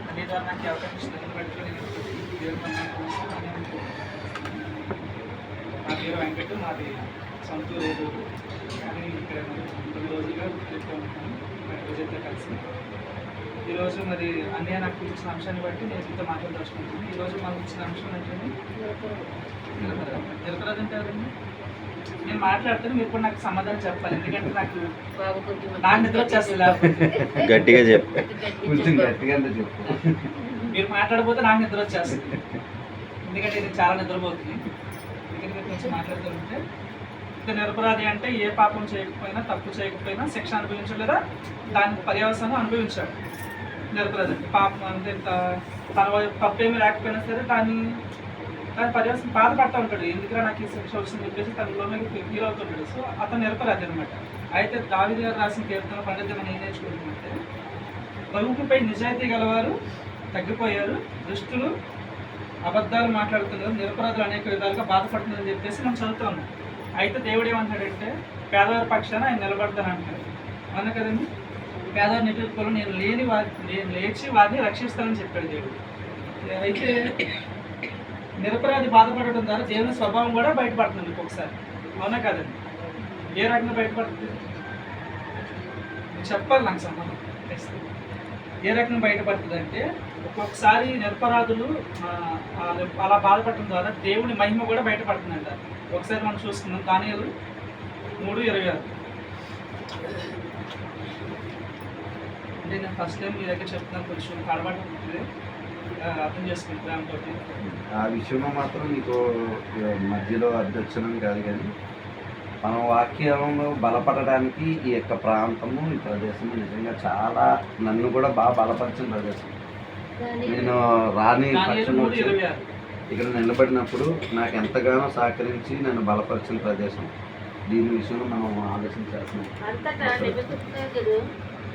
అన్ని ద్వారా నాకు అవకాశం ఇచ్చినందుకు బట్టి నా పేరు వెంకట్, మాది సొంతూరు ఏలూరు. కానీ ఇక్కడ కొన్ని రోజులుగా చెప్తూ ఉంటాను విజయ్తో కలిసి. ఈరోజు మరి అన్నయ్య నాకు ఇచ్చిన అంశాన్ని బట్టి నేను ఇంత మాట్లాడదలుచుకుంటున్నాను. ఈరోజు మాకు ఇచ్చిన అంశం ఏంటంటే నిరపరాధం అంటే ఎవరండి? నేను మాట్లాడితే మీరు కూడా నాకు సమాధానం చెప్పాలి, ఎందుకంటే నాకు నిద్ర వచ్చేస్తుంది. గట్టిగా చెప్పు, మీరు మాట్లాడకపోతే నాకు నిద్ర వచ్చేస్తుంది, ఎందుకంటే ఇది చాలా నిద్రపోతుంది. ఎందుకంటే మీరు కొంచెం మాట్లాడుతుంటే ఇక నిరపరాధి అంటే ఏ పాపం చేయకపోయినా తప్పు చేయకపోయినా శిక్ష అనుభవించలేదా దానికి పర్యవసానం అనుభవించాడు. నిరపరాధి అంటే పాపం అంటే తన తప్పేమీ లేకపోయినా సరే దాని పర్యవసానం బాధపడతా ఉంటాడు. ఎందుకురా నాకు ఈ శిక్ష వచ్చిందని చెప్పేసి తనలోనే ఫీల్ అవుతుంటాడు. సో అతను నిరపరాధి అనమాట. అయితే దావీదు గారు రాసిన కీర్తన 12 మనం ఏం నేర్చుకుంటుందంటే, బరువుపై నిజాయితీ గలవారు తగ్గిపోయారు, దుష్టులు అబద్ధాలు మాట్లాడుతున్నారు, నిరపరాధులు అనేక విధాలుగా బాధపడుతుందని చెప్పేసి మనం చదువుతాం. అయితే దేవుడు ఏమంటాడంటే పేదవారి పక్షాన ఆయన నిలబడతాను అంటాడు. అవునా కదండి? పేదవారి నిలుపుకోవడం నేను లేచి వారిని రక్షిస్తానని చెప్పాడు దేవుడు. అయితే నిరపరాధి బాధపడటం ద్వారా దేవుని స్వభావం కూడా బయటపడుతుంది ఒక్కొక్కసారి. అవునా కదండి? ఏ రకంగా బయటపడుతుంది చెప్పాలి నాకు సంబంధం. ఏ రకంగా బయటపడుతుంది అంటే ఒక్కొక్కసారి నిరపరాధులు అలా బాధపడటం ద్వారా దేవుని మహిమ కూడా బయటపడుతుందంట. ఒకసారి మనం చూసుకుందాం, దానియేలు 3:26. అంటే నేను ఫస్ట్ టైం మీ దగ్గర చెప్తున్నాను, కొంచెం కడబడి ఉంటుంది, అర్థం చేసుకుంటాం. ఆ విషయంలో మాత్రం నీకు మధ్యలో అధ్యక్షణం కాదు, కానీ మన వాక్యంలో బలపడడానికి ఈ యొక్క ప్రాంతము, ఈ ప్రదేశము నిజంగా చాలా నన్ను కూడా బాగా బలపరిచిన ప్రదేశం. నేను రాని పక్షంలో ఇక్కడ నిలబడినప్పుడు నాకు ఎంతగానో సహకరించి నన్ను బలపరిచిన ప్రదేశం. దీని విషయంలో మనం ఆలోచించాల్సిన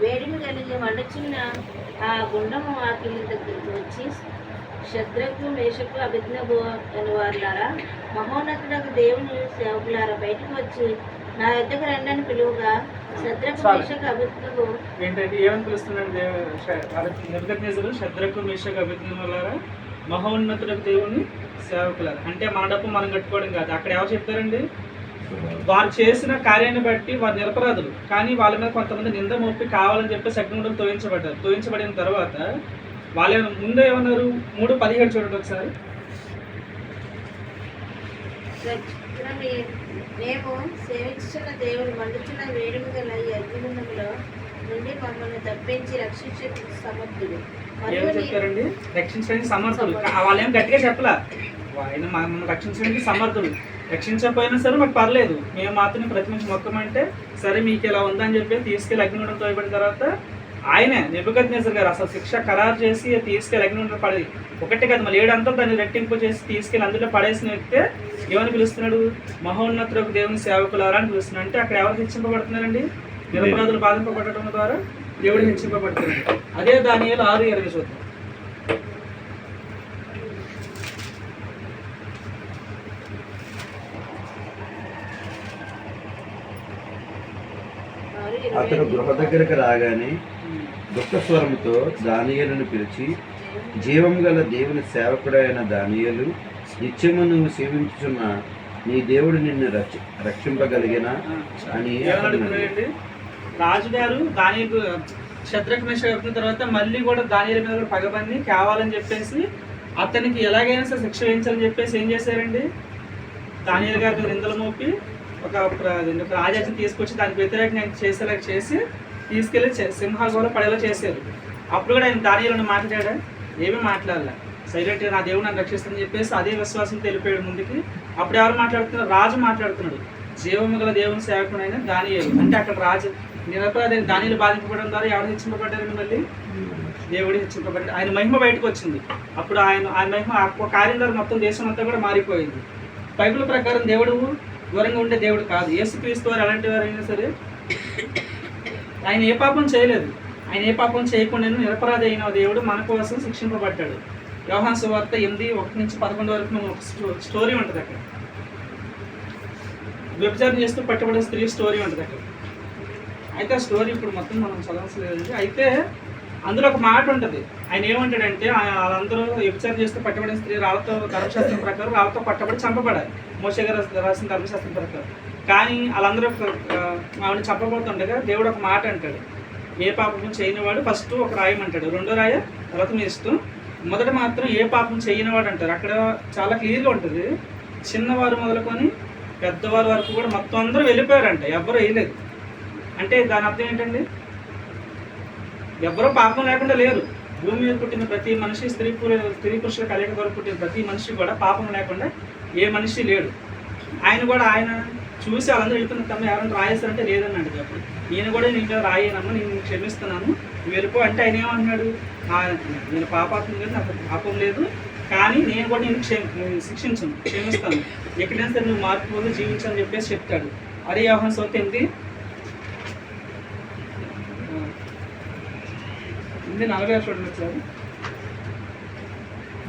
వేడిమి కలిగి మండుచున్న ఆ గుండము ఆకిలి దగ్గరికి వచ్చి, శద్రకు మేషకు అభిజ్ఞగు అని వారులారా, మహోన్నతులకు దేవుని సేవకులారా బయటకు వచ్చి నా యొద్దకు రండి పిలువుగా, శద్రకు మేషకు అభిజ్ఞగు ఏంటంటే ఏమని పిలుస్తున్నాడు నెబుకద్నెజరు? శద్రకు మేషకు అభిజ్ఞలారా, మహోన్నతులకు దేవుని సేవకులారా. అంటే మన డబ్బు మనం కట్టుకోవడం కాదు. అక్కడ ఎవరు చెప్తారండి? వారు చేసిన కార్యాన్ని బట్టి వారు నిరపరాధులు, కానీ వాళ్ళ మీద కొంతమంది నింద మోపి కావాలని చెప్పేసి అగ్నిగుండం తోయించబడ్డారు. తోయించబడిన తర్వాత వాళ్ళు ముందు ఏమన్నారు? 3:17 చూడండి ఒకసారి. మేము సేవించున్న దేవుడు మండుచున్న వేడుక గల ఈ అగ్నిగుండంలో నుండి మమ్మల్ని తప్పించి రక్షించే సమర్థుడు. ఏం చెప్తారండి? రక్షించడానికి సమర్థుడు. వాళ్ళేం గట్టిగా చెప్పలా, ఆయన మమ్మల్ని రక్షించడానికి సమర్థుడు. రక్షించకపోయినా సరే మాకు పర్లేదు, మేము మాత్రం ప్రతి నుంచి మొక్కమంటే సరే మీకు ఇలా ఉందని చెప్పి తీసుకెళ్ళి అగ్నిగుండం తోయబడిన తర్వాత ఆయనే నెబుకద్నెజర్ గారు అసలు శిక్ష ఖరారు చేసి తీసుకెళ్ళి అగ్నిగుండం పడి ఒకటి కదా మళ్ళీ 7 అంతా దాన్ని రెట్టింపు చేసి తీసుకెళ్ళి అందులో పడేసిన వ్యక్తే ఏమని పిలుస్తున్నాడు? మహోన్నతులకు దేవుని సేవకులారా అని పిలుస్తున్నాడు. అంటే అక్కడ ఎవరు హెచ్చింపబడుతున్నారండి? నిరపరాధులు బాధింపబడటం ద్వారా దేవుడు హెచ్చింపబడుతున్నాడు. అదే దానియేలు 6:20 చూద్దాం. అతడు గృహ దగ్గరకు రాగానే దుఃఖస్వరంతో దానియేలును పిలిచి, జీవం గల దేవుని సేవకుడైన దానియేలు, నిత్యము నువ్వు సేవించుచున్న నీ దేవుడు నిన్ను రక్షింపగలిగిన అని. రాజుగారు దానియేలు శద్రకు మేషకు అభిజ్ఞ తర్వాత మళ్ళీ కూడా దానియేలు మీద కూడా పగబంది కావాలని చెప్పేసి అతనికి ఎలాగైనా సరే శిక్ష వేయించాలని చెప్పేసి ఏం చేశారండి? దానియేలు గారికి నిందలు మోపి ఒక రాజాజీని తీసుకొచ్చి దానికి వ్యతిరేకంగా చేసేలా చేసి తీసుకెళ్ళి సింహాల కూడా పడేలా చేశారు. అప్పుడు కూడా ఆయన దానియేలును మాట్లాడా? ఏమీ మాట్లాడలే, సైలెంట్గా నా దేవుడు నన్ను రక్షిస్తుందని చెప్పేసి అదే విశ్వాసం తెలిపాడు ముందుకి. అప్పుడు ఎవరు మాట్లాడుతున్నారు? రాజు మాట్లాడుతున్నాడు. జీవము గల దేవుని సేవకుడైన దానియేలు. అంటే అక్కడ రాజు నిరపరాధి దానియేలు బాధింపబడడం ద్వారా ఎవరు హెచ్చింపబడ్డారండి? మళ్ళీ దేవుడు హెచ్చింపబడ్డాడు. ఆయన మహిమ బయటకు వచ్చింది. అప్పుడు ఆయన మహిమ ఒక కార్యం ద్వారా మొత్తం దేశం అంతా కూడా మారిపోయింది. బైబిల్ ప్రకారం దేవుడు దూరంగా ఉండే దేవుడు కాదు. యేసుక్రీస్తు వారు ఎలాంటి వారైనా సరే ఆయన ఏ పాపం చేయలేదు. ఆయన ఏ పాపం చేయకుండా నిరపరాధి అయిన దేవుడు మన కోసం శిక్షింపబడ్డాడు. యోహాను సువార్త 8:1-11 వరకు మనం ఒక స్టోరీ ఉంటుంది. అక్కడ వ్యభిచారం చేస్తూ పట్టబడిన స్త్రీ స్టోరీ ఉంటుంది అక్కడ. అయితే ఆ స్టోరీ ఇప్పుడు మొత్తం మనం చదవలేదు. అయితే అందులో ఒక మాట ఉంటుంది. ఆయన ఏమంటాడంటే వాళ్ళందరూ వ్యభిచారం చేస్తూ పట్టబడిన స్త్రీ రాళ్ళతో ధర్మశాస్త్రం ప్రకారం రాళ్ళతో పట్టబడి చంపబడాలి, మోషే గారు రాసిన ధర్మశాస్త్రం ప్రకారం. కానీ వాళ్ళందరూ ఆవిడని చంపబడుతుండగా దేవుడు ఒక మాట అంటాడు, ఏ పాపం చేయనివాడు ఫస్ట్ ఒక రాయమంటాడు, రెండో రాయ తర్వాత మీ ఇష్టం, మొదట మాత్రం ఏ పాపం చేయనివాడు అంటారు. అక్కడ చాలా క్లియర్గా ఉంటుంది, చిన్నవారు మొదలుకొని పెద్దవారి వరకు కూడా మొత్తం అందరూ వెళ్ళిపోయారంట, ఎవ్వరూ వేయలేదు. అంటే దాని అర్థం ఏంటండి, ఎవ్వరూ పాపం లేకుండా లేరు. భూమి మీద పుట్టిన ప్రతి మనిషి, స్త్రీ పురుషుల కలయిక ద్వారా పుట్టిన ప్రతి మనిషి కూడా పాపం లేకుండా ఏ మనిషి లేడు. ఆయన చూసి వాళ్ళందరూ వెళ్తున్న తమ ఎవరైనా రాయేస్తారంటే లేదన్నాడు. అప్పుడు నేను కూడా నీకు రాయేనమ్మా, నేను క్షమిస్తున్నాను, వెళ్ళిపో అంటే ఆయన ఏమంటున్నాడు, నేను పాపాత్మ లేదు, నాకు పాపం లేదు, కానీ నేను కూడా నేను క్షమిస్తాను, ఎక్కడైనా సరే నువ్వు మార్పు పొంది జీవించాలని చెప్పేసి చెప్తాడు. అదే యోహాను సువార్త 8:40 చూడండి ఒకసారి.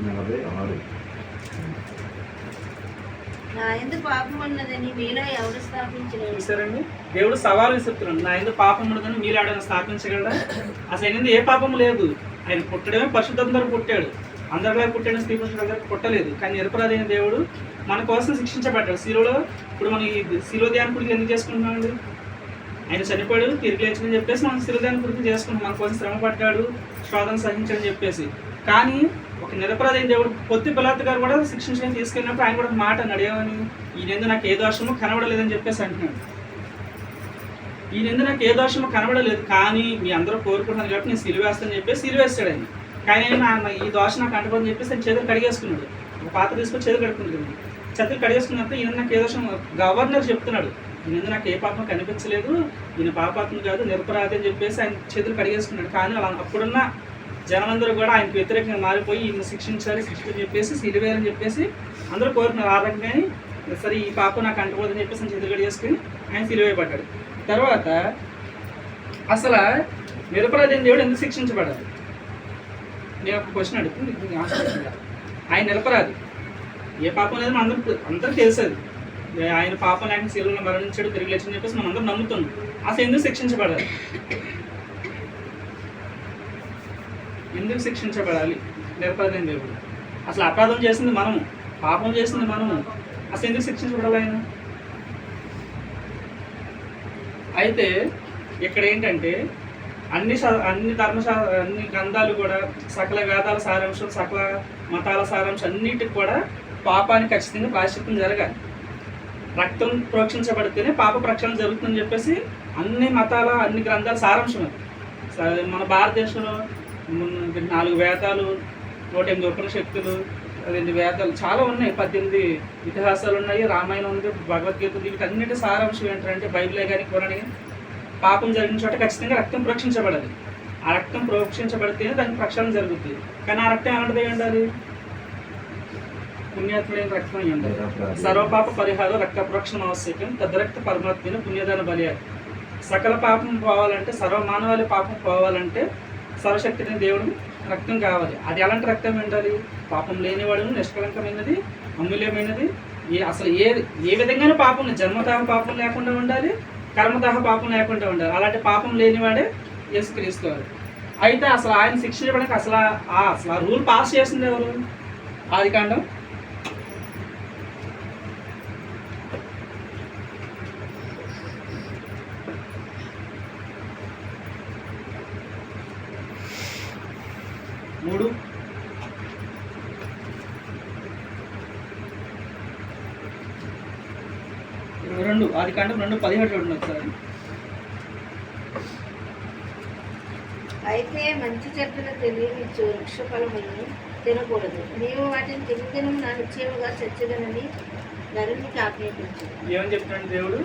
46. నా యందు పాపం ఉన్నదని మీలో ఎవరు స్థాపించలేదు. చూసారండి, దేవుడు సవాలు విసురుతున్నాడు, నా ఎందుకు పాపం ఉన్నదని మీరు ఆడని స్థాపించగలరా? అసలు ఆయన ఏ పాపం లేదు. ఆయన పుట్టడమే పరిశుద్ధంగా పుట్టాడు, అందరిలా పుట్టాడు, స్త్రీ పురుషులందరికీ పుట్టలేదు. కానీ నిరపరాధైన దేవుడు మన కోసం శిక్షించబడ్డాడు శిలువలో. ఇప్పుడు మనం ఈ శిలువ ధ్యానం గురించి ఎందుకు చేసుకుంటున్నామండి? ఆయన చనిపోయాడు, తిరిగి లేచని చెప్పేసి మనం శిలువ ధ్యానం గురించి చేసుకుంటాం, మన కోసం శ్రమ పడ్డాడు, శోధన సహించని చెప్పేసి. కానీ ఒక నిరపరాధైన దేవుడు పొత్తి పిలాతు గారు కూడా శిక్షించడానికి తీసుకెళ్ళినప్పుడు ఆయన కూడా ఒక మాట అన్నాడు, ఏమని, ఈయనందు నాకు ఏ దోషమో కనబడలేదని చెప్పేసి అంటున్నాడు. ఈయనందు నాకు ఏ దోషమో కనబడలేదు, కానీ మీ అందరూ కోరుకుంటున్నారు కాబట్టి నేను సిలువేస్తానని చెప్పేసి సిలువేస్తాడు ఆయన. కానీ ఆయన ఈ దోషం నాకు అంటపోదని చెప్పేసి ఆయన చేతులు కడిగేసుకున్నాడు, ఒక పాత్ర తీసుకొని చేతులు కడుక్కుంటుంది. చేతులు కడిగేసుకున్నప్పుడు ఈయన నాకు ఏ దోషం, గవర్నర్ చెప్తున్నాడు, ఈయన నాకు ఏ పాపం కనిపించలేదు, ఈయన పాపాత్మ కాదు, నిరపరాధి అని చెప్పేసి ఆయన చేతులు కడిగేసుకున్నాడు. కానీ అలా అప్పుడున్న జనమందరూ కూడా ఆయనకు వ్యతిరేకంగా మారిపోయి ఈయన శిక్షించాలి, శిక్షించని చెప్పేసి సిలువేయాలని చెప్పేసి అందరూ కోరుకున్నారు. ఆ రకంగానే సరే ఈ పాపం నాకు అంటపోదని చెప్పేసి ఆయన చేతులు కడిగేసుకుని ఆయన సిలువేయబడ్డాడు. తర్వాత అసలు నిరపరాధైన దేవుడు ఎందుకు శిక్షించబడాలి? నేను ఒక క్వశ్చన్ అడుగుతుంది, ఆయన నిరపరాధి, ఏ పాపం లేదు అందరికి తెలుసది. ఆయన పాపం లేకుండా శిలువలో మరణించాడు, తిరిగి లేచని చెప్పేసి మనం అందరం నమ్ముతున్నాం. అసలు ఎందుకు శిక్షించబడాలి? ఎందుకు శిక్షించబడాలి నిరపరాధైన దేవుడు? అసలు అపరాధం చేసింది మనము, పాపం చేసింది మనము, అసలు ఎందుకు శిక్షించబడాలి ఆయన? అయితే ఇక్కడ ఏంటంటే అన్ని గ్రంథాలు కూడా, సకల వేదాల సారాంశం, సకల మతాల సారాంశం అన్నిటికి కూడా పాపానికి ఖచ్చితంగా ప్రాయశ్చిత్తం జరగాలి. రక్తం ప్రోక్షించబడితేనే పాప ప్రక్షాళన జరుగుతుందని చెప్పేసి అన్ని మతాల, అన్ని గ్రంథాల సారాంశం అది. మన భారతదేశంలో 4 వేదాలు, 108 ఉపనిషత్తులు, 2 వేదాలు చాలా ఉన్నాయి, 18 ఇతిహాసాలు ఉన్నాయి, రామాయణం ఉంది, భగవద్గీత ఉంది. వీటన్నిటి సారాంశం ఏంటంటే బైబిలే కానీ కొనని పాపం జరిగిన చోట ఖచ్చితంగా రక్తం ప్రోక్షించబడాలి. ఆ రక్తం ప్రోక్షించబడితేనే దానికి ప్రక్షాళన జరుగుతుంది. కానీ ఆ రక్తం ఎలాంటిది ఉండాలి? పుణ్యాత్మైన రక్తం అయి ఉండాలి. సర్వపాప పరిహారం రక్త ప్రోక్షణ ఆవశ్యకం, తద్రక్త పరమాత్మైన పుణ్యదాన బలియాలి. సకల పాపం పోవాలంటే, సర్వమానవాళి పాపం పోవాలంటే సర్వశక్తిని దేవుడు రక్తం కావాలి. అది ఎలాంటి రక్తం ఉండాలి? పాపం లేనివాడు, నిష్కలంకమైనది, అమూల్యమైనది. అసలు ఏ విధంగానూ పాపం, జన్మతః పాపం లేకుండా ఉండాలి, కర్మతః పాపం లేకుండా ఉండాలి. అలాంటి పాపం లేనివాడే యేసుక్రీస్తు. అయితే అసలు ఆయన శిక్షించడానికి అసలు ఆ రూల్ పాస్ చేసింది ఎవరు? ఆదికాండం 3 22, ఆదికాండం 2:17 చూడండి ఒకసారి. అయితే మంచి చెట్టును తెలియనిచ్చు వృక్ష ఫలములను తినకూడదు, నీవు వాటిని తినదినం నా నిశ్చయముగా చచ్చదనని నరునికి ఆజ్ఞాపించు. ఏమని చెప్తున్నాడు దేవుడు?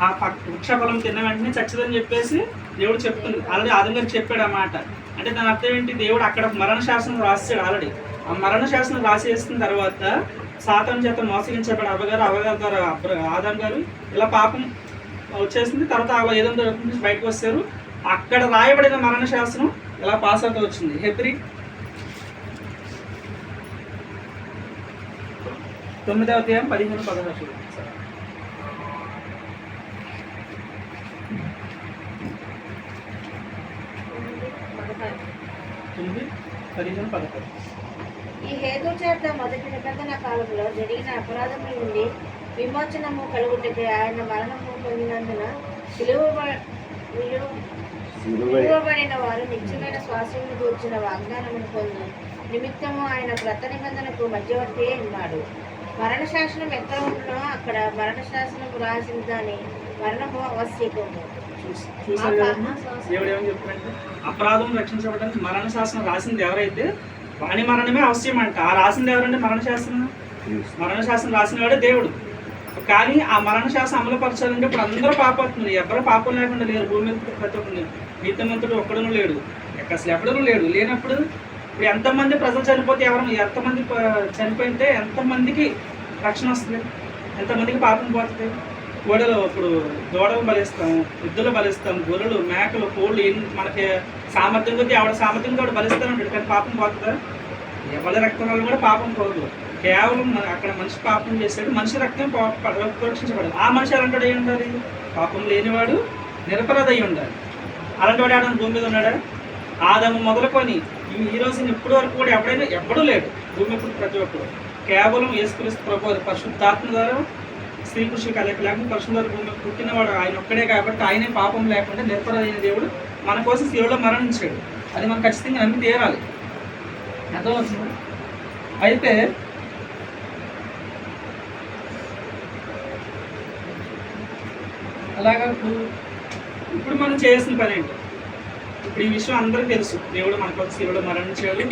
ఆ వృక్ష ఫలం తిన్న వెంటనే చచ్చదని చెప్పేసి దేవుడు చెప్తుంది. ఆల్రెడీ ఆదం గారికి చెప్పాడు ఆ మాట. అంటే దాని అర్థం ఏంటి? దేవుడు అక్కడ మరణ శాసనం రాసాడు ఆల్రెడీ. ఆ మరణ శాసనం రాసేసిన తర్వాత సాతాను చేత మోసగించబడి అవ్వగారు ద్వారా ఆదం గారు ఇలా పాపం వచ్చేసింది. తర్వాత ఏదో నుంచి బయటకు వచ్చారు. అక్కడ రాయబడిన మరణ శాసనం ఇలా పాస్ అవుతూ వచ్చింది. హెబ్రీ 9:15-16. 9, 15, 11. ఈ హేతు చేత మొదటి నిబంధన కాలంలో జరిగిన అపరాధముల నుండి విమోచనము కలుగుటకి ఆయన మరణము పొందినందున విలువబడిన వారు నిత్యమైన శ్వాసమును కూర్చున్న వాగ్దానమును పొందు నిమిత్తము ఆయన క్రొత్త నిబంధనకు మధ్యవర్తి ఉన్నాడు. మరణ శాసనం ఎక్కడ ఉన్నో అక్కడ మరణ శాసనం రాసిన దాని మరణము ఆవశ్యకము. చూసారు కదండి దేవుడు ఏమని చెప్తారంటే అపరాధం రక్షించబడడానికి మరణ శాసనం రాసింది ఎవరైతే వాణి మరణమే అవశ్యం అంట. ఆ రాసింది ఎవరంటే మరణ శాసనం రాసిన వాడే దేవుడు. కానీ ఆ మరణ శాసనం అమలుపరచాలంటే ఇప్పుడు అందరూ పాపవుతున్నారు. ఎవరు పాపం లేకుండా లేరు. భూమి మీద ప్రతి ఒక్కరు నీతిమంతుడు ఒక్కడనూ లేడు, అసలు ఎవడనూ లేనప్పుడు ఇప్పుడు ఎంతమంది ప్రజలు చనిపోతే ఎంతమంది చనిపోతే ఎంతమందికి రక్షణ వస్తుంది, ఎంతమందికి పాపం పోతుంది. గోడలు ఇప్పుడు దూడలు బలిస్తాం, ఎద్దులు బలిస్తాం, గొర్రెలు, మేకలు, కోళ్ళు మనకి సామర్థ్యం కొద్దీ ఆవిడ సామర్థ్యం కూడా బలిస్తూనే ఉంటాడు. కానీ పాపం పోతుందా? ఎవరి రక్తం వల్ల కూడా పాపం పోదు. కేవలం అక్కడ మనిషి పాపం చేశాడు, మనిషి రక్తం రక్షించబడదు. ఆ మనిషి అలాంటి అయి ఉండాలి, పాపం లేనివాడు నిరపరాధ అయి ఉండాలి. అలాంటి వాడు ఆడని భూమి మీద ఉన్నాడా? ఆదాము మొదలుకొని ఈ రోజు ఇప్పటి వరకు కూడా ఎప్పుడూ లేడు భూమి మీద ప్రతి ఒక్కరు. కేవలం యేసుక్రీస్తు ప్రభువు పరిశుద్ధాత్మ ద్వారా స్త్రీ పురుషులు కలయిక లేకుండా పరిశుద్ధాత్మ భూమి మీద పుట్టినవాడు ఆయన ఒక్కడే. కాబట్టి ఆయనే పాపం లేకుండా నిరపరాధ అయిన దేవుడు మన కోసం శిలువలో మరణించాడు. అది మనం ఖచ్చితంగా నమ్మి తీరాలి. అర్థమవుతుంది? అయితే అలాగా ఇప్పుడు మనం చేయాల్సిన పని ఏంటి? ఇప్పుడు ఈ విషయం అందరికీ తెలుసు. దేవుడు మన కోసం శిలువలో మరణించాడు,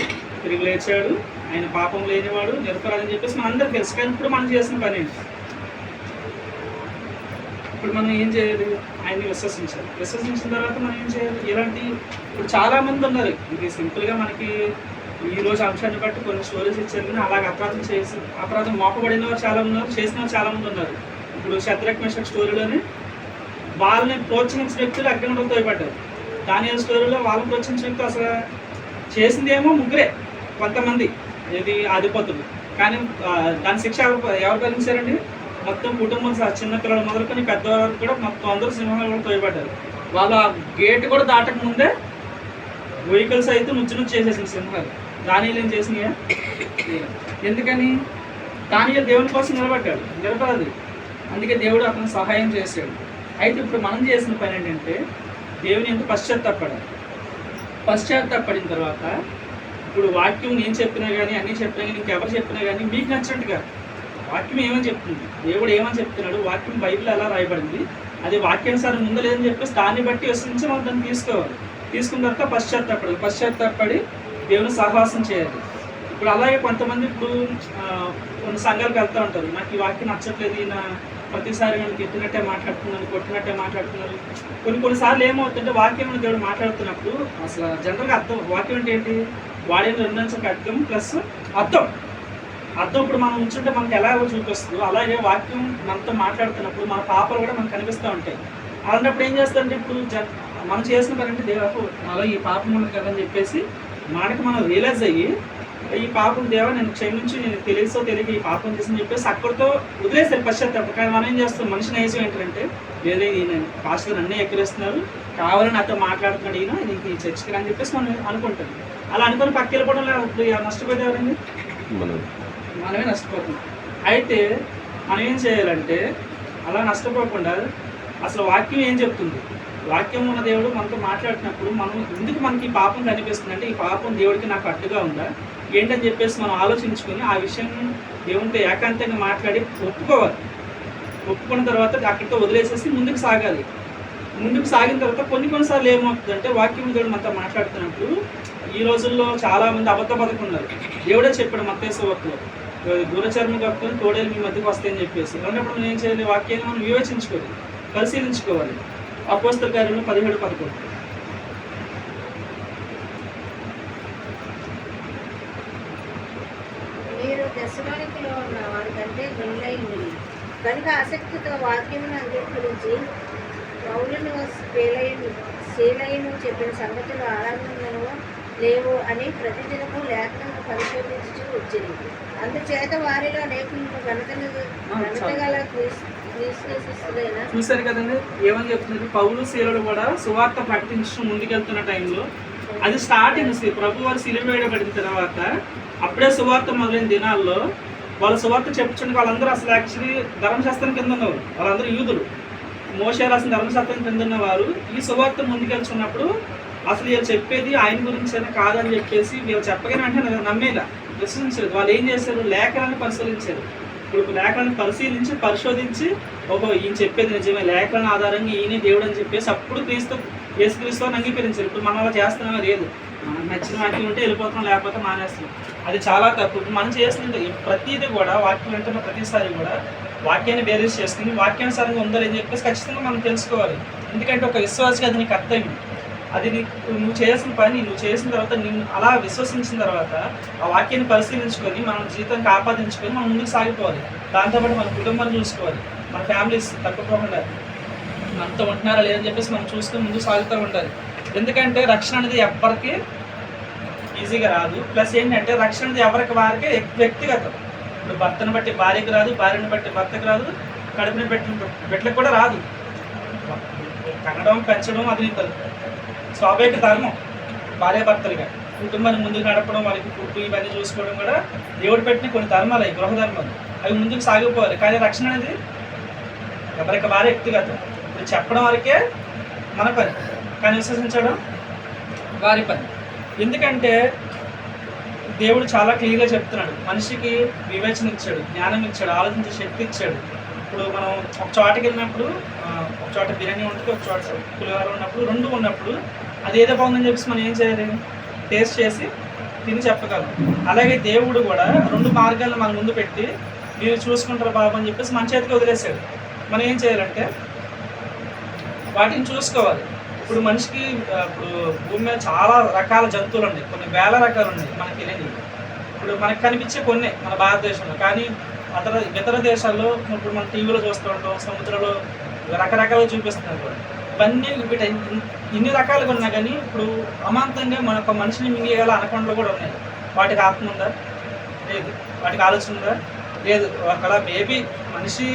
తిరిగి లేచాడు, ఆయన పాపం లేనివాడు, నిరపరాధని చెప్పేసి మన అందరికీ తెలుసు. కానీ ఇప్పుడు మనం చేసిన పని ఏంటి? ఇప్పుడు మనం ఏం చేయాలి? ఆయన్ని విశ్వసించాలి. విశ్వసించిన తర్వాత మనం ఏం చేయాలి? ఇలాంటి ఇప్పుడు చాలామంది ఉన్నారు. ఇది సింపుల్గా మనకి ఈరోజు అంశాన్ని బట్టి కొన్ని స్టోరీస్ ఇచ్చారు. కానీ అలాగే అపరాధం మోపబడిన వారు చాలా ఉన్నారు, చేసిన వారు చాలామంది ఉన్నారు. ఇప్పుడు శత్రుఘ్న మేషక్ స్టోరీలోనే వాళ్ళని ప్రోత్సహించిన వ్యక్తులు అగ్నిగుండంలో తోయబడ్డారు. దానియేలు స్టోరీలో వాళ్ళని ప్రోత్సహించిన వ్యక్తులు అసలు చేసిందేమో ముగ్గురే, కొంతమంది ఇది అధిపతులు. కానీ దాని శిక్ష ఎవరు భరించారండి? మొత్తం కుటుంబం చిన్నపిల్లలు మొదలుకొని పెద్దవాళ్ళు కూడా మొత్తం అందరూ సింహాలు కూడా తోయబడ్డారు. వాళ్ళు ఆ గేట్ కూడా దాటక ముందే వెహికల్స్ అయితే నుంచి చేసేసింది సింహాలు. దానియేలు ఏం చేసినాయా? ఎందుకని? దానియేలు దేవుని కోసం నిలబడ్డాడు, నిలబడదు. అందుకే దేవుడు అతను సహాయం చేశాడు. అయితే ఇప్పుడు మనం చేసిన పని ఏంటంటే దేవుని ఎంత పశ్చాత్తాపడిన తర్వాత ఇప్పుడు వాక్యం నేను చెప్పినా కానీ అన్నీ చెప్పినా కానీ ఇంకెవరు చెప్పినా కానీ మీకు నచ్చినట్టుగా వాక్యం ఏమని చెప్తుంది, దేవుడు ఏమని చెప్తున్నాడు, వాక్యం బైబిల్ ఎలా రాయబడింది, అది వాక్యానుసారం ఉందో లేదని చెప్పేసి దాన్ని బట్టి విశ్వసించి మనం దాన్ని తీసుకోవాలి. తీసుకున్న తర్వాత పశ్చాత్తాపడి దేవుని సహవాసం చేయాలి. ఇప్పుడు అలాగే కొంతమంది ఇప్పుడు కొన్ని సంఘాలకు వెళ్తూ ఉంటారు. నాకు ఈ వాక్యం నచ్చట్లేదు, నా ప్రతిసారి నన్ను తిట్టినట్టే మాట్లాడుతున్నాను, కొట్టినట్టే మాట్లాడుతున్నారు. కొన్నిసార్లు ఏమవుతుందంటే వాక్యం దేవుడు మాట్లాడుతున్నప్పుడు అసలు జనరల్గా అర్థం వాక్యం అంటే ఏంటి? వాడిని రెండంచెలకు అర్థం ప్లస్ అర్థం ఇప్పుడు మనం ఉంచుంటే మనకి ఎలా చూపిస్తుందో అలాగే వాక్యం మనతో మాట్లాడుతున్నప్పుడు మన పాపలు కూడా మనకు కనిపిస్తూ ఉంటాయి. అలాంటప్పుడు ఏం చేస్తారంటే ఇప్పుడు మనం చేసిన పని అంటే దేవుడు అలా ఈ పాపం ఉన్నది కదా అని చెప్పేసి మనకి మనం రియలైజ్ అయ్యి ఈ పాపం దేవా నేను క్షమించి నేను తెలియక ఈ పాపం చేసి చెప్పేసి అక్కడితో వదిలేసారు పశ్చాత్తాపం. కానీ మనం ఏం చేస్తాం? మనిషి నైజం ఏంటంటే లేదా నేను పాస్టర్ అన్నీ ఎక్కిరిస్తున్నారు, కావాలని నాతో మాట్లాడుతున్నాడు, ఈయన నీకు ఈ చర్చకి అని చెప్పేసి మనం అనుకుంటాం. అలా అనుకుని పక్క వెళ్ళిపోవడం ఇప్పుడు నష్టపోతే ఎవరండి? మనమే నష్టపోతున్నాం. అయితే మనం ఏం చేయాలంటే అలా నష్టపోకుండా అసలు వాక్యం ఏం చెప్తుంది, వాక్యం ఉన్న దేవుడు మనతో మాట్లాడుతున్నప్పుడు మనం ఎందుకు మనకి ఈ పాపం కనిపిస్తుంది అంటే ఈ పాపం దేవుడికి నాకు అడ్డుగా ఉందా ఏంటని చెప్పేసి మనం ఆలోచించుకొని ఆ విషయం దేవునితో ఏకాంతంగా మాట్లాడి ఒప్పుకోవాలి. ఒప్పుకున్న తర్వాత అక్కడితో వదిలేసేసి ముందుకు సాగాలి. ముందుకు సాగిన తర్వాత కొన్నిసార్లు ఏమవుతుందంటే వాక్యం దేవుడు మనతో మాట్లాడుతున్నప్పుడు ఈ రోజుల్లో చాలామంది అబద్ధ బతుకున్నారు. దేవుడే చెప్పాడు మత్తయి సువార్తలో దూరచర్మ కప్పుకొని తోడేలు మీ మధ్యకు వస్తాయని చెప్పేసి. అలాంటప్పుడు మనం ఏం చేయాలి? వాక్యాన్ని మనం వివేచించుకోవాలి, పరిశీలించుకోవాలి. అపోస్తల కార్యంలో 17:11 మీరు దశలోనికిలో ఉన్న వారికంటే గనులైంది కనుక ఆసక్తితో వాక్యమును అంగీకరించి పౌలును శీలయును చెప్పిన సంగతులు ఆరాధనలు లేవు అని ప్రతిదినము లేఖనము పరిశోధించు వచ్చింది. అందుచేత వారిలో అనేకులను ఘనతగల చూశారు కదండి ఏమని చెప్తున్నారు? పౌలు శీలలు కూడా సువార్త ప్రకటించడం ముందుకెళ్తున్న టైంలో అది స్టార్టింగ్. ప్రభు వారు సిలువ వేయబడిన తర్వాత అప్పుడే సువార్త మొదలైన దినాల్లో వాళ్ళ సువార్త చెప్పుచుంటే వాళ్ళందరూ అసలు యాక్చువల్లీ ధర్మశాస్త్రం కింద ఉన్నవారు, వాళ్ళందరూ యూదులు. మోషే రాసిన ధర్మశాస్త్రం కింద ఉన్నవారు. ఈ సువార్త ముందుకెళ్తున్నప్పుడు అసలు వీళ్ళు చెప్పేది ఆయన గురించి కాదని చెప్పేసి వీళ్ళు చెప్పగానే అంటే నమ్మేలా విశ్వసించలేదు. వాళ్ళు ఏం చేశారు, లేఖనాన్ని పరిశీలించారు. ఇప్పుడు లేఖనాన్ని పరిశీలించి పరిశోధించి ఓహో ఈయన చెప్పేది నిజమే, లేఖనాల ఆధారంగా ఈయనే దేవుడు అని చెప్పేసి అప్పుడు యేసుక్రీస్తు అని అంగీకరించారు. ఇప్పుడు మనం అలా చేస్తున్నామో లేదు, మనకు నచ్చిన వాక్యం ఉంటే వెళ్ళిపోతున్నాం, లేకపోతే మానేస్తున్నాం. అది చాలా తప్పు. ఇప్పుడు మనం చేస్తుంటే ప్రతిదీ కూడా వాక్యం వింటున్న ప్రతిసారి కూడా వాక్యాన్ని బేరీస్ చేసుకుని వాక్యానుసారంగా ఉందో లేదని చెప్పేసి ఖచ్చితంగా మనం తెలుసుకోవాలి. ఎందుకంటే ఒక విశ్వాసకి అది నీకు కర్తవ్యం. అది నువ్వు చేసిన పని నువ్వు చేసిన తర్వాత నేను అలా విశ్వసించిన తర్వాత ఆ వాక్యాన్ని పరిశీలించుకొని మనం జీవితానికి ఆపాదించుకొని మనం ముందుకు సాగిపోవాలి. దాంతోపాటు మన కుటుంబాన్ని చూసుకోవాలి, మన ఫ్యామిలీస్ తప్పకుండా మనతో ఉంటున్నారా లేదని చెప్పేసి మనం చూసుకొని ముందుకు సాగుతూ ఉండాలి. ఎందుకంటే రక్షణ అనేది ఎవరికి ఈజీగా రాదు. ప్లస్ ఏంటంటే రక్షణ అనేది ఎవరికి వారికి వ్యక్తిగతం. ఇప్పుడు భర్తను బట్టి భార్యకు రాదు, భార్యను బట్టి భర్తకు రాదు, కడుపుని బిడ్డలకు కూడా రాదు. కనడం పెంచడం అది స్వాభావిక ధర్మం. భార్యాభర్తలుగా కుటుంబాన్ని ముందుకు నడపడం, వాళ్ళకి ఫుడ్ ఇవన్నీ చూసుకోవడం కూడా దేవుడు పెట్టిన కొన్ని ధర్మాలు, అవి గృహ ధర్మాలు, అవి ముందుకు సాగిపోవాలి. కానీ రక్షణ అనేది ఎవరికి వారే వ్యక్తిగతం. ఇప్పుడు చెప్పడం వరకే మన పని, కానీ విశ్వసించడం వారి పని. ఎందుకంటే దేవుడు చాలా క్లియర్గా చెప్తున్నాడు, మనిషికి వివేచన ఇచ్చాడు, జ్ఞానం ఇచ్చాడు, ఆలోచించే శక్తి ఇచ్చాడు. ఇప్పుడు మనం ఒక చోటకి వెళ్ళినప్పుడు ఒక చోట బిర్యానీ ఉంటుంది, ఒక చోట పులిహోర ఉన్నప్పుడు, రెండు ఉన్నప్పుడు అది ఏదో బాగుందని చెప్పేసి మనం ఏం చేయాలి, టేస్ట్ చేసి తిని చెప్పగలం. అలాగే దేవుడు కూడా రెండు మార్గాలను మన ముందు పెట్టి మీరు చూసుకుంటారు బాబు అని చెప్పేసి మన చేతికి వదిలేశాడు. మనం ఏం చేయాలంటే వాటిని చూసుకోవాలి. ఇప్పుడు మనిషికి ఇప్పుడు భూమి మీద చాలా రకాల జంతువులు ఉన్నాయి, కొన్ని వేల రకాలు ఉన్నాయి మనకి తెలియదు. ఇప్పుడు మనకు కనిపించే కొన్ని మన భారతదేశంలో, కానీ ఇతర దేశాల్లో ఇప్పుడు మనం టీవీలో చూస్తూ ఉంటాం, సముద్రంలో రకరకాలుగా చూపిస్తున్నారు కూడా. ఇవన్నీ ఇన్ని రకాలుగా ఉన్నా కానీ ఇప్పుడు అమాంతంగా మనకు మనిషిని మింగేయాల అనకొండలు కూడా ఉన్నాయి. వాటికి ఆత్మ ఉందా? లేదు. వాటికి ఆలోచన ఉందా? లేదు. అక్కడ మేబీ మనిషి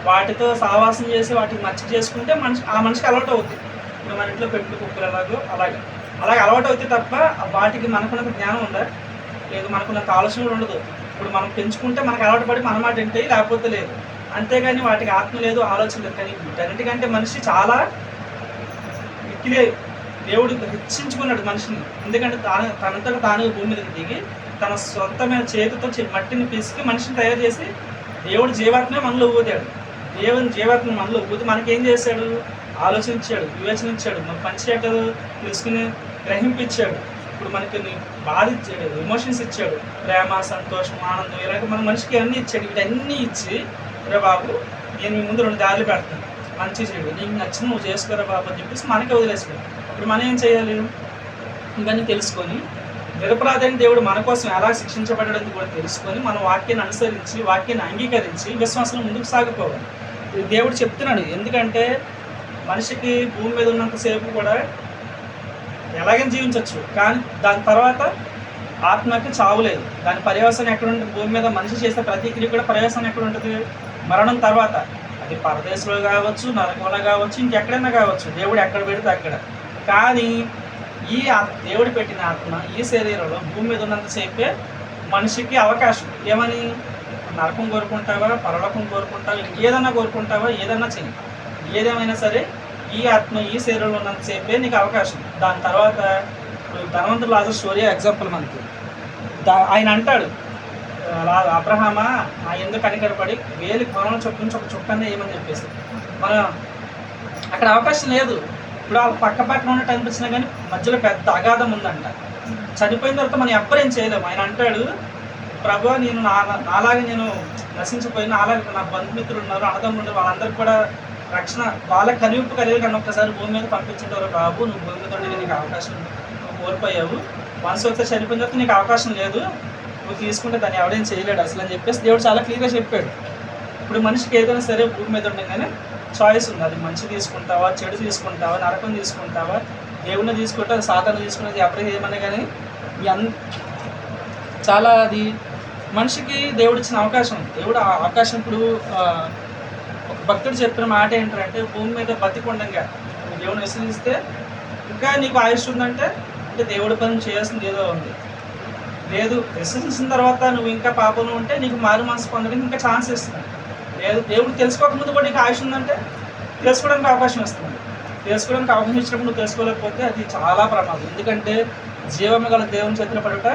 వాటితో సహవాసం చేసి వాటికి మచ్చి చేసుకుంటే ఆ మనిషికి అలవాటు అవుతుంది. ఇప్పుడు మన ఇంట్లో పెంపుడు కుక్కలు అలాగే అలవాటు అవుతాయి తప్ప వాటికి మనకున్నంత జ్ఞానం ఉందా? లేదు. మనకున్నంత ఆలోచన కూడా ఉండదు. ఇప్పుడు మనం పెంచుకుంటే మనకు అలవాటు పడి మన మాట వింటాయి, లేకపోతే లేదు. అంతేగాని వాటికి ఆత్మ లేదు, ఆలోచన లేదు. కానీ వీటన్నిటికంటే మనిషి చాలా మిక్కిలే దేవుడు హెచ్చించుకున్నాడు మనిషిని. ఎందుకంటే తనంతట తాను భూమి మీదకి దిగి తన సొంతమైన చేతితో మట్టిని పిసికి మనిషిని తయారు చేసి దేవుడు జీవాత్మే మనలో ఊదాడు. దేవుని జీవాత్మ మనలో ఊది మనకేం చేశాడు, ఆలోచన ఇచ్చాడు, వివేచన ఇచ్చాడు, మన పంచేటలు తెలుసుకుని గ్రహింపించాడు. ఇప్పుడు మనకి బాధ ఇచ్చాడు, ఎమోషన్స్ ఇచ్చాడు, ప్రేమ, సంతోషం, ఆనందం, ఇలాగ మన మనిషికి అన్నీ ఇచ్చాడు. వీటన్నీ ఇచ్చి రే బాబు నేను మీ ముందు 2 దారులు పెడతాను, మంచి చేయడు, నీకు నచ్చిన నువ్వు చేసుకోరా బాబు అని చెప్పేసి మనకే వదిలేసుకోండి. ఇప్పుడు మనం ఏం చేయాలి, ఇవన్నీ తెలుసుకొని నిరపరాధైన దేవుడు మన కోసం ఎలా శిక్షించబడడం కూడా తెలుసుకొని మన వాక్యాన్ని అనుసరించి వాక్యాన్ని అంగీకరించి విశ్వాసంలో ముందుకు సాగిపోవాలి. దేవుడు చెప్తున్నాడు. ఎందుకంటే మనిషికి భూమి మీద ఉన్నంతసేపు కూడా ఎలాగైనా జీవించవచ్చు, కానీ దాని తర్వాత ఆత్మకి చావులేదు. దాని పర్యవసానం ఎక్కడ ఉంటుంది? భూమి మీద మనిషి చేసే ప్రతి క్రియ కూడా పర్యవసానం ఎక్కడ ఉంటుంది? మరణం తర్వాత. అది పరదేశంలో కావచ్చు, నరకంలో కావచ్చు, ఇంకెక్కడైనా కావచ్చు, దేవుడు ఎక్కడ పెడితే అక్కడ. కానీ ఈ దేవుడు పెట్టిన ఆత్మ ఈ శరీరంలో భూమి మీద ఉన్నంతసేపే మనిషికి అవకాశం. ఏమని? నరకం కోరుకుంటావా, పరలోకం కోరుకుంటావా, ఏదన్నా కోరుకుంటావా, ఏదన్నా చెయ్యి. ఏదేమైనా సరే ఈ ఆత్మ ఈ శరీరంలో ఉన్నంతసేపే నీకు అవకాశం. దాని తర్వాత ధనవంతుడు లాజరు స్టోరీ ఎగ్జాంపుల్ మనకి. ఆయన అంటాడు, అబ్రహామా ఆ ఎందుకు కనికరపడి వేలి కొనలు చొప్పున ఒక చుక్కనే ఏమని చెప్పేసి. మన అక్కడ అవకాశం లేదు. ఇప్పుడు వాళ్ళు పక్కన ఉన్నట్టు అనిపించినా కానీ మధ్యలో పెద్ద అగాధం ఉందంట. చనిపోయిన తర్వాత మనం ఎవ్వరేం చేయలేము. ఆయన అంటాడు, ప్రభు నేను నాలాగే నేను నశించిపోయిన, అలాగే నా బంధుమిత్రులు ఉన్నారు, అన్నదమ్ములు ఉన్నారు, వాళ్ళందరికీ కూడా రక్షణ వాళ్ళకి కనివింపు కలిగి నన్ను ఒక్కసారి భూమి మీద పంపించేవారు. బాబు నువ్వు భూమి మీద ఉండి నీకు అవకాశం నువ్వు కోల్పోయావు, మనసు వస్తే చనిపోయిన తర్వాత నీకు అవకాశం లేదు, నువ్వు తీసుకుంటే దాన్ని ఎవడేం చేయలేడు అసలు అని చెప్పేసి దేవుడు చాలా క్లియర్గా చెప్పాడు. ఇప్పుడు మనిషికి ఏదైనా సరే భూమి మీద ఉండగానే చాయిస్ ఉంది. అది మంచి తీసుకుంటావా, చెడు తీసుకుంటావా, నరకం తీసుకుంటావా, దేవుణ్ణి తీసుకుంటావా, సాతాను తీసుకునేది ఎవరికి ఏమన్నా కానీ చాలా అది మనిషికి దేవుడు ఇచ్చిన అవకాశం. దేవుడు ఆ అవకాశం ఇప్పుడు ఒక భక్తుడు చెప్పిన మాట ఏంటంటే, భూమి మీద బతికొండంగా దేవుని విశ్వసిస్తే ఇంకా నీకు ఆయుష్ ఉందంటే అంటే దేవుడి పని చేయాల్సింది ఏదో ఉంది. లేదు, విశ్వసించిన తర్వాత నువ్వు ఇంకా పాపంలో ఉంటే నీకు మారు మనసు పొందడానికి ఇంకా ఛాన్స్ ఇస్తుంది. లేదు, దేవుడు తెలుసుకోకముందు కూడా నీకు ఆయుష్ ఉందంటే తెలుసుకోవడానికి అవకాశం ఇస్తుంది. తెలుసుకోవడానికి అవకాశం ఇచ్చినప్పుడు నువ్వు తెలుసుకోలేకపోతే అది చాలా ప్రమాదం. ఎందుకంటే జీవము గల దేవుని చేతిలో పడుట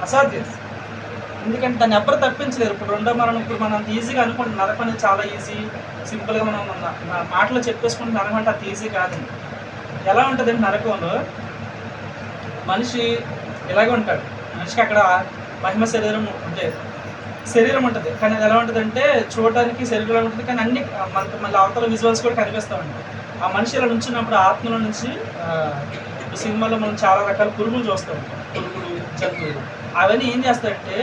అసాధ్యం. ఎందుకంటే దాన్ని ఎవ్వరు తప్పించలేరు. ఇప్పుడు రెండో మరణం, ఇప్పుడు మనం అంత ఈజీగా అనుకుంటున్నాం నరకం అనేది చాలా ఈజీ, సింపుల్గా మనం మాటలో చెప్పేసుకుంటే నరకం అంటే అంత ఈజీ కాదండి. ఎలా ఉంటుందంటే నరకంలో మనిషి ఇలాగే ఉంటాడు. మనిషికి అక్కడ మహిమ శరీరం అంటే శరీరం ఉంటుంది, కానీ అది ఎలా ఉంటుందంటే చూడటానికి శరీరం ఉంటుంది, కానీ అన్ని మనకు మళ్ళీ అవతల విజువల్స్ కూడా కనిపిస్తూ ఉంటాయి. ఆ మనిషి ఇలా నుంచినప్పుడు ఆత్మలో నుంచి సినిమాలో మనం చాలా రకాల పురుగులు చూస్తాం, పురుగులు, జంతువులు. అవన్నీ ఏం చేస్తాయంటే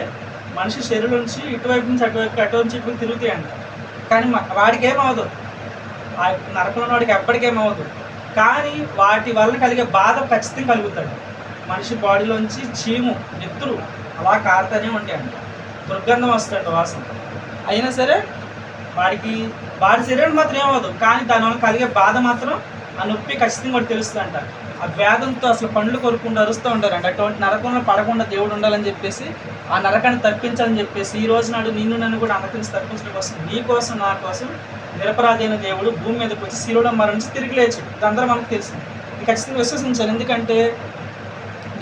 మనిషి శరీరం నుంచి ఇటువైపు నుంచి అటువైపు నుంచి ఇటువైపు తిరుగుతాయంట. కానీ వాడికి ఏమవదు, ఆ నరకంలో వాడికి ఎప్పటికేమవదు. కానీ వాటి వల్ల కలిగే బాధ ఖచ్చితంగా కలుగుతాడు. మనిషి బాడీలోంచి చీము, నెత్తురు అలా కారుతూనే ఉంటాయంట, దుర్గంధం వస్తుందంట, వాసన. అయినా సరే వాడి శరీరం మాత్రం ఏమవదు, కానీ దానివల్ల కలిగే బాధ మాత్రం, ఆ నొప్పి ఖచ్చితంగా వాడు తెలుస్తుందంట. ఆ వేదంతో అసలు పండ్లు కొరుకుండా అరుస్తూ ఉంటారంట. అటువంటి నరకంలో పడకుండా దేవుడు ఉండాలని చెప్పేసి, ఆ నరకాన్ని తప్పించాలని చెప్పేసి ఈ రోజు నాడు నిన్ను నన్ను కూడా అనుమతించి తప్పించడం కోసం, నీ కోసం నా కోసం నిరపరాధైన దేవుడు భూమి మీదకి వచ్చి శిలువలో మరణించి తిరిగి లేచాడు. ఇదందరూ మనకు తెలిసింది. ఇది ఖచ్చితంగా విశ్వసించాలి. ఎందుకంటే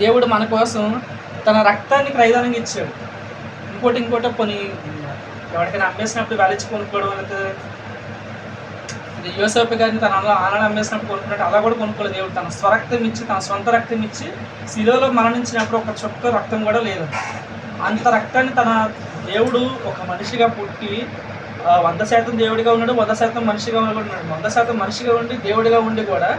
దేవుడు మన కోసం తన రక్తాన్ని క్రయదానంగా ఇచ్చాడు. ఇంకోటి కొన్ని ఎవరికైనా అమ్మేసినప్పుడు వెలిచి కొనుక్కోవడం, లేకపోతే యోసేపు గారిని తన ఆనని అమ్మేసినప్పుడు కొనుక్కున్నట్టు అలా కూడా కొనుక్కోలేదు. దేవుడు తన స్వరక్తం ఇచ్చి, తన సొంత రక్తం ఇచ్చి శిలువలో మరణించినప్పుడు ఒక చుక్క రక్తం కూడా లేదు. అంత రక్తాన్ని తన దేవుడు ఒక మనిషిగా పుట్టి 100% దేవుడిగా ఉన్నాడు, 100% మనిషిగా ఉన్నాడు. 100% మనిషిగా ఉండి దేవుడిగా ఉండి కూడా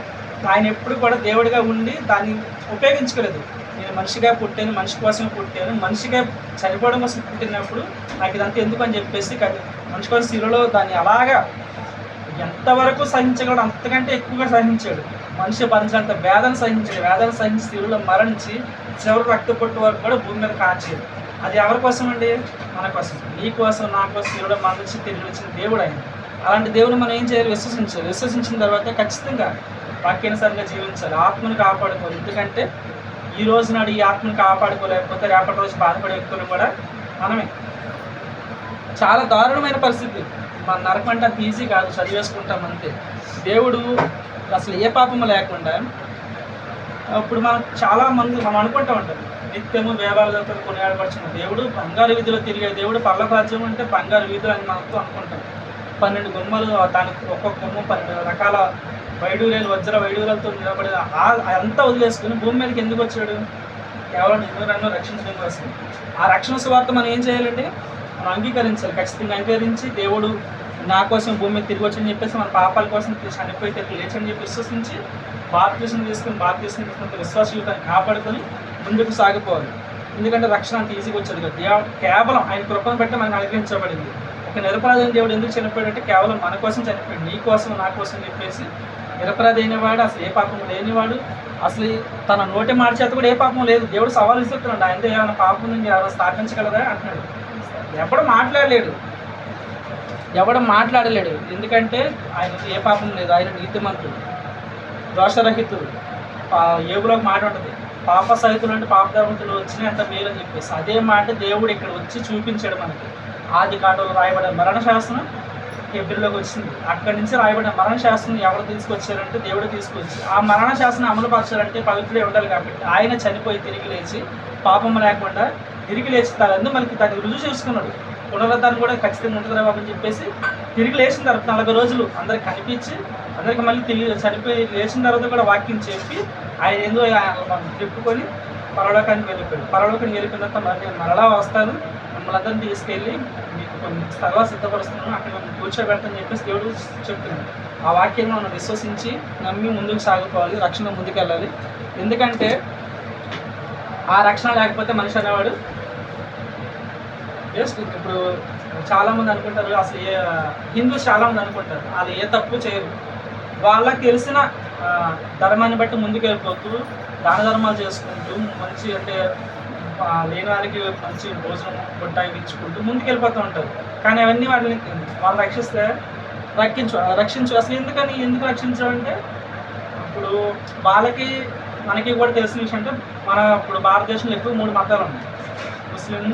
ఆయన ఎప్పుడు కూడా దేవుడిగా ఉండి దాన్ని ఉపయోగించుకోలేదు. నేను మనిషిగా పుట్టాను, మనిషి కోసం పుట్టాను, మనిషిగా చనిపోవడం కోసం పుట్టినప్పుడు నాకు ఇదంతా ఎందుకు అని చెప్పేసి మనిషి కోసం శిలువలో దాన్ని అలాగా ఎంతవరకు సహించగలడు అంతకంటే ఎక్కువగా సహించాడు. మనిషి భరించినంత వేదన సహించాడు. వేదన సహించి శిలువలో మరణించి చివరి రక్త పొట్టు వరకు కూడా భూమి మీద కాల్చాడు. అది ఎవరి కోసం అండి? మన కోసం, నీ కోసం, నా కోసం శిలువలో మరణించి తిరిగి వచ్చిన దేవుడు ఆయన. అలాంటి దేవుని మనం ఏం చేయాలి? విశ్వసించాలి. విశ్వసించిన తర్వాత ఖచ్చితంగా వాక్యానుసారంగా జీవించాలి, ఆత్మను కాపాడుకోవాలి. ఎందుకంటే ఈ రోజు నాడు ఈ ఆత్మను కాపాడుకోలేకపోతే రేపటి రోజు బాధపడే వ్యక్తులు కూడా మనమే. చాలా దారుణమైన పరిస్థితి. మన నరకం అంటే అంత ఈజీ కాదు, చదివేసుకుంటాం అంతే. దేవుడు అసలు ఏ పాపము లేకుండా, ఇప్పుడు మనం చాలామంది మనం అనుకుంటూ ఉంటాం నిత్యము వేలాలతో కొనియాడపడుచున్న దేవుడు, బంగారు వీధిలో తిరిగే దేవుడు, పర్లోక రాజ్యం అంటే బంగారు వీధులు అని మనతో అనుకుంటాం. 12 గుమ్మలు, దానికి ఒక్కొక్క గుమ్మం 12 రకాల వైడూర్యాలు, వజ్ర వైడూర్యాలతో నిలబడి అంతా వదిలేసుకుని భూమి మీదకి ఎందుకు వచ్చాడు? కేవలం నిన్ను నన్ను రక్షించడం కోసం. ఆ రక్షణ సువార్త మనం ఏం చేయాలంటే మనం అంగీకరించాలి. ఖచ్చితంగా అంగీకరించి దేవుడు నా కోసం భూమి మీద తిరిగి వచ్చని చెప్పేసి, మన పాపాల కోసం చనిపోయి తిరిగి లేచని చెప్పి విశ్వసించి బాప్తిసం తీసుకుని విశ్వాస జీవితాన్ని కాపాడుకొని ముందుకు సాగిపోవాలి. ఎందుకంటే రక్షణ అంత ఈజీగా వచ్చాడు కదా, కేవలం ఆయన కృపను బట్టి మనకు అనుగ్రహించబడింది. ఒక నిరపరాధైన దేవుడు ఎందుకు చనిపోయాడంటే కేవలం మన కోసం చనిపోయాడు, నీ కోసం నా కోసం చెప్పేసి. నిరపరాధి అయినవాడు, అసలు ఏ పాపం లేనివాడు, అసలు తన నోటి మాట చేత కూడా ఏ పాపం లేదు. దేవుడు సవాలు ఇస్తున్నాడు, ఆయనతో ఏమైనా పాపం ఉంది ఎవరైనా స్థాపించగలరా అంటున్నాడు. ఎవడు మాట్లాడలేడు. ఎందుకంటే ఆయన ఏ పాపం లేదు, ఆయన నీతిమంతుడు, దోషరహితుడు. ఏబులో ఒక మాట ఉంటుంది, పాప సహితులు అంటే పాపధర్మతులు వచ్చినాయి అంత మేలు అని చెప్పేసి. అదే మాట దేవుడు ఇక్కడ వచ్చి చూపించాడు మనకి. ఆది కాండంలో రాయబడిన మరణశాసనం హెబ్రీలోకి వచ్చింది. అక్కడి నుంచి రాయబడిన మరణశాసనం ఎవరు తీసుకొచ్చారంటే దేవుడు తీసుకొచ్చి, ఆ మరణశాసనం అమలు పరచాలంటే పవిత్రుడే ఉండాలి. కాబట్టి ఆయన చనిపోయి తిరిగి లేచి పాపం లేకుండా తిరిగి లేచి తనందు మనకి దాన్ని రుజువు చేసుకున్నాడు. పునరుద్ధరణ కూడా ఖచ్చితంగా ఉంటుందా బాబు అని చెప్పేసి తిరిగి లేచిన తర్వాత 40 రోజులు అందరికి కనిపించి, అందరికి మళ్ళీ చనిపోయి లేచిన తర్వాత కూడా వాక్యం చెప్పి ఆయన ఏందో తిప్పుకొని పరలోకానికి వెళ్ళిపోయాడు. పరలోకానికి వెళ్ళిపోయిన తర్వాత మరి నేను మరలా వస్తాను, మిమ్మల్ని అందరినీ తీసుకెళ్ళి మీకు కొన్ని స్థలాలు సిద్ధపరుస్తున్నాను, అక్కడ మనం కూర్చోబెడతాను చెప్పేసి దేవుడు చెప్తున్నాడు. ఆ వాక్యాన్ని మనం విశ్వసించి నమ్మి ముందుకు సాగుకోవాలి, రక్షణ ముందుకెళ్ళాలి. ఎందుకంటే ఆ రక్షణ లేకపోతే మనిషి అనేవాడు జస్ట్, ఇప్పుడు చాలామంది అనుకుంటారు, అసలు హిందూస్ చాలామంది అనుకుంటారు వాళ్ళు ఏ తప్పు చేయరు. వాళ్ళకి తెలిసిన ధర్మాన్ని బట్టి ముందుకు వెళ్ళిపోతూ దాన ధర్మాలు చేసుకుంటూ మంచి అంటే లేని వారికి మంచి భోజనం బొట్టాయి ఇచ్చుకుంటూ ముందుకు వెళ్ళిపోతూ ఉంటారు. కానీ అవన్నీ వాళ్ళు రక్షిస్తే రక్షించు. అసలు ఎందుకు రక్షించాలంటే ఇప్పుడు వాళ్ళకి మనకి కూడా తెలిసిన విషయం అంటే మన ఇప్పుడు భారతదేశంలో ఎక్కువ 3 మతాలు ఉన్నాయి. ముస్లిం,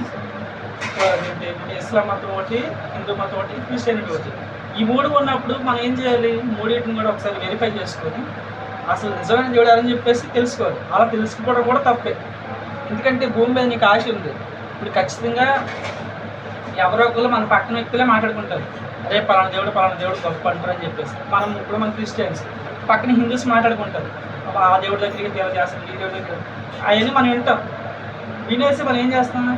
అదేంటి ఇస్లాం మతం ఒకటి, హిందూ మతం ఒకటి, క్రిస్టియానిటీ ఒకటి. ఈ 3 ఉన్నప్పుడు మనం ఏం చేయాలి? మూడింటిని కూడా ఒకసారి వెరిఫై చేసుకొని అసలు నిజమైన దేవుడు అని చెప్పేసి తెలుసుకోవాలి. అలా తెలుసుకోవడం కూడా తప్పే. ఎందుకంటే భూమి మీద నీకు ఆశ ఉంది. ఇప్పుడు ఖచ్చితంగా ఎవరో ఒకరు మన పక్కన వ్యక్తులే మాట్లాడుకుంటారు, అరే పలానా దేవుడు గొప్ప అంటారు అని చెప్పేసి. ఇప్పుడు మన క్రిస్టియన్స్ పక్కన హిందూస్ మాట్లాడుకుంటారు, ఆ దేవుడి దగ్గరికి దేవుడు చేస్తాం, ఈ దేవుడి దగ్గర, అవన్నీ మనం వింటాం. వినేసి మనం ఏం చేస్తాం?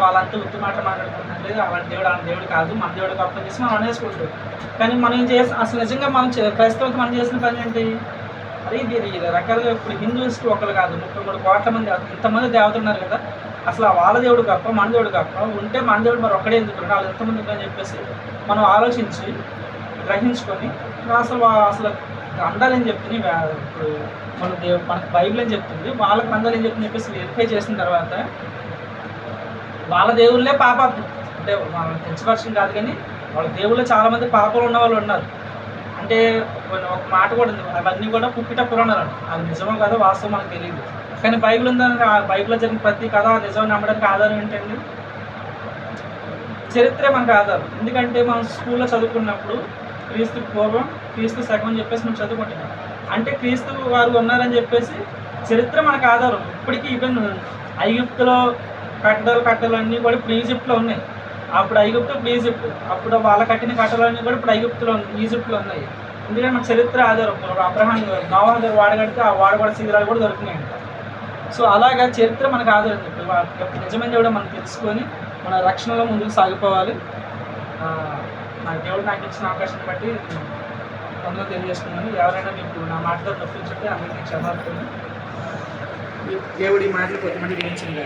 వాళ్ళంతా ఉత్తి మాట్లాడుకుంటున్నారు, లేదు అలాంటి దేవుడు కాదు, మన దేవుడు గొప్ప చేసి మనం అనేసుకుంటాం. కానీ మనం ఏం చేస్తాం? అసలు నిజంగా మనం క్రైస్తవులతో మనం చేసిన పని ఏంటి? అరే ఇది రకాలుగా ఇప్పుడు హిందూస్కి ఒకరు కాదు, 33 కోట్ల మంది, ఇంతమంది దేవతలు ఉన్నారు కదా, అసలు వాళ్ళ దేవుడు గొప్ప, మన దేవుడు గొప్ప ఉంటే మన దేవుడు మరి ఒక్కడే ఎందుకు, వాళ్ళు ఎంతమంది అని చెప్పేసి మనం ఆలోచించి గ్రహించుకొని అసలు గ్రంథాలు ఏం చెప్తుంది, ఇప్పుడు మనకు బైబిల్ ఏం చెప్తుంది, వాళ్ళ గ్రంథాలు ఏం చెప్తుంది చెప్పేసి వెరిఫై చేసిన తర్వాత వాళ్ళ దేవుళ్ళే పాపాత్మ అంటే మనం తెచ్చపరచడం కాదు, కానీ వాళ్ళ దేవుళ్ళే చాలామంది పాపాలు ఉన్న వాళ్ళు ఉన్నారు. అంటే ఒక మాట కూడా ఉంది, అవన్నీ కూడా పుట్టిట పురాణాలు, అది నిజమో కాదో వాస్తవం మనకు తెలియదు. కానీ బైబిల్ ఉందని ఆ బైబిల్లో జరిగిన ప్రతి కథ నిజం నమ్మడానికి ఆధారం ఏంటండి? చరిత్రే మనకు ఆధారం. ఎందుకంటే మనం స్కూల్లో చదువుకున్నప్పుడు క్రీస్తు పూర్వం, క్రీస్తు శకం అని చెప్పేసి మనం చదువుకుంటున్నాం. అంటే క్రీస్తు వారు ఉన్నారని చెప్పేసి చరిత్ర మనకు ఆధారం. ఇప్పటికీ ఈవెన్ ఐగుప్తులో కట్టడాలు అన్నీ కూడా ఇప్పుడు ఈజిప్ట్లో ఉన్నాయి. అప్పుడు ఐగుప్తు, ఇప్పుడు ఈజిప్ట్, అప్పుడు వాళ్ళ కట్టిన కట్టడాలన్నీ కూడా ఇప్పుడు ఈజిప్ట్లో ఉన్నాయి. ఎందుకంటే మన చరిత్ర ఆధారం. అబ్రహాం నోవహు గారు వాడగడితే ఆ వాడగొడ శిథిలాలు కూడా దొరికినాయంట. సో అలాగా చరిత్ర మనకు ఆధారం. చెప్పి నిజమైన దేవుడు మనం తెలుసుకొని మన రక్షణలో ముందుకు సాగిపోవాలి. దేవుడు నాకు ఇచ్చిన అవకాశాన్ని బట్టి అందులో తెలియజేసుకున్నాను. ఎవరైనా మీకు నా మాటతో తప్పించుంటే అందరికీ క్షమాపణ. దేవుడి మాటలు కొద్దిమంది గురించింది.